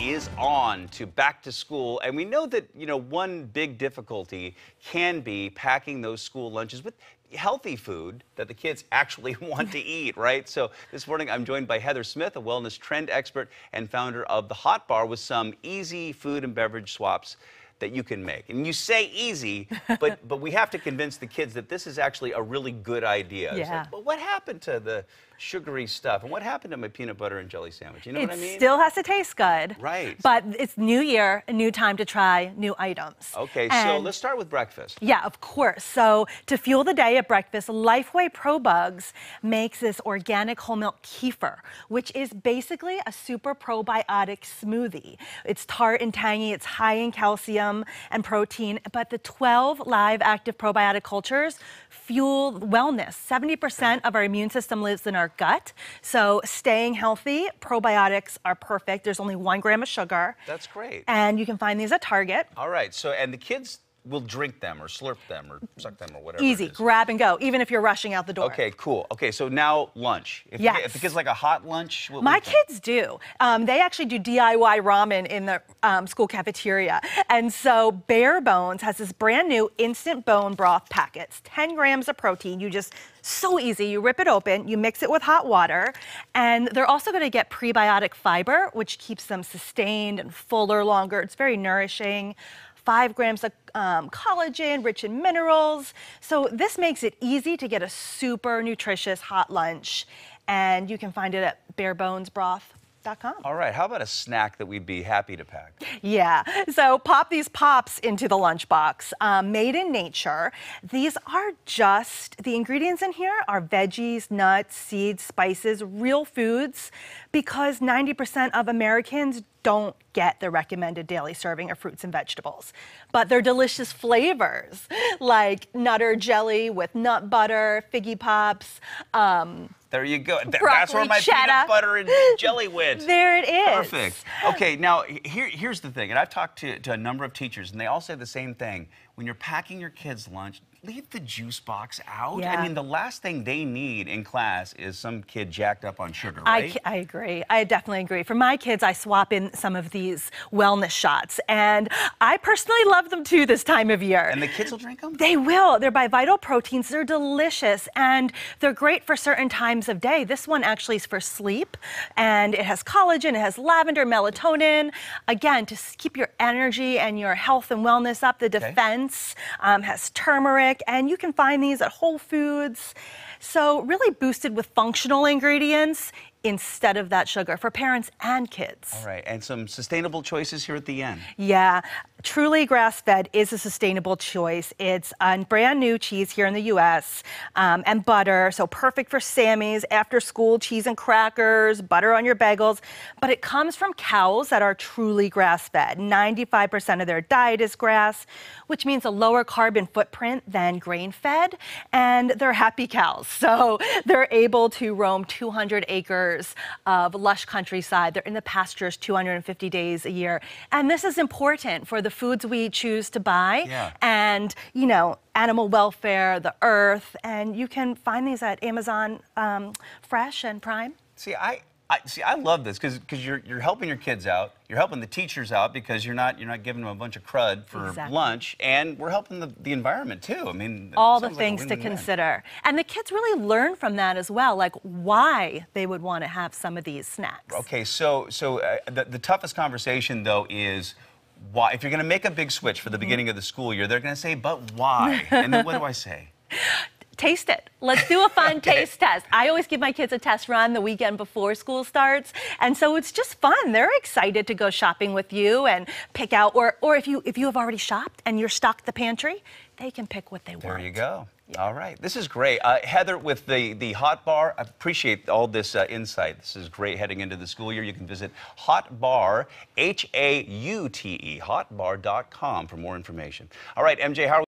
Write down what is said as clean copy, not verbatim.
is on to back to school, and we know that, one big difficulty can be packing those school lunches with healthy food that the kids actually want to eat, right? So this morning I'm joined by Heather Smith, a wellness trend expert and founder of the Hot Bar, with some easy food and beverage swaps that you can make. And you say easy, but we have to convince the kids that this is actually a really good idea. Yeah. It's like, but what happened to the sugary stuff? And what happened to my peanut butter and jelly sandwich? You know what I mean? It still has to taste good. Right. But it's new year, a new time to try new items. Okay, so let's start with breakfast. Yeah, of course. So to fuel the day at breakfast, Lifeway Pro Bugs makes this organic whole milk kefir, which is basically a super probiotic smoothie. It's tart and tangy, it's high in calcium and protein, but the 12 live active probiotic cultures fuel wellness. 70% of our immune system lives in our gut, so staying healthy, probiotics are perfect. There's only 1 gram of sugar. That's great. And you can find these at Target. All right, so, and the kids will drink them or slurp them or suck them or whatever. Easy, grab and go, even if you're rushing out the door. Okay, cool. Okay, so now lunch. If the kids like a hot lunch, my kids do. They actually do DIY ramen in the school cafeteria. And so Bare Bones has this brand new instant bone broth packets, 10 grams of protein. So easy. You rip it open, you mix it with hot water, and they're also going to get prebiotic fiber, which keeps them sustained and fuller longer. It's very nourishing. 5 grams of collagen, rich in minerals. So this makes it easy to get a super nutritious hot lunch, and you can find it at barebonesbroth.com. All right, how about a snack that we'd be happy to pack? Yeah, so pop these pops into the lunchbox. Made in nature. These are the ingredients in here are veggies, nuts, seeds, spices, real foods, because 90% of Americans don't get the recommended daily serving of fruits and vegetables. But they're delicious flavors, like Nutter jelly with nut butter, figgy pops. There you go. That's where my peanut butter and jelly went. There it is. Perfect. Okay, now here's the thing, and I've talked to a number of teachers, and they all say the same thing. When you're packing your kids' lunch, leave the juice box out. Yeah. I mean, the last thing they need in class is some kid jacked up on sugar, right? I agree. I definitely agree. For my kids, I swap in some of these wellness shots, and I personally love them too this time of year. And the kids will drink them? They will. They're by Vital Proteins. They're delicious, and they're great for certain times of day. This one actually is for sleep, and it has collagen, it has lavender, melatonin. Again, to keep your energy and your health and wellness up. The defense has turmeric, and you can find these at Whole Foods. So really boosted with functional ingredients instead of that sugar for parents and kids. All right, and some sustainable choices here at the end. Yeah, truly grass-fed is a sustainable choice. It's a brand new cheese here in the U.S. And butter, so perfect for Sammy's, after-school cheese and crackers, butter on your bagels. But it comes from cows that are truly grass-fed. 95% of their diet is grass, which means a lower carbon footprint than grain-fed. And they're happy cows, so they're able to roam 200 acres of lush countryside. They're in the pastures 250 days a year. And this is important for the foods we choose to buy and, animal welfare, the earth. And you can find these at Amazon Fresh and Prime. See, I love this because you're helping your kids out, you're helping the teachers out because you're not giving them a bunch of crud for lunch, and we're helping the environment too. I mean, all the things to consider, and the kids really learn from that as well, like why they would want to have some of these snacks. Okay, so the toughest conversation though is why. If you're going to make a big switch for the beginning of the school year, they're going to say, "But why?" And then what do I say? Taste it. Let's do a fun taste test. I always give my kids a test run the weekend before school starts. And so it's just fun. They're excited to go shopping with you and pick out, or if you have already shopped and you're stocked the pantry, they can pick what they want. There you go. Yeah. All right. This is great. Heather, with the Hot Bar, I appreciate all this insight. This is great heading into the school year. You can visit Hot Bar, Haute, hotbar.com for more information. All right, MJ, how are we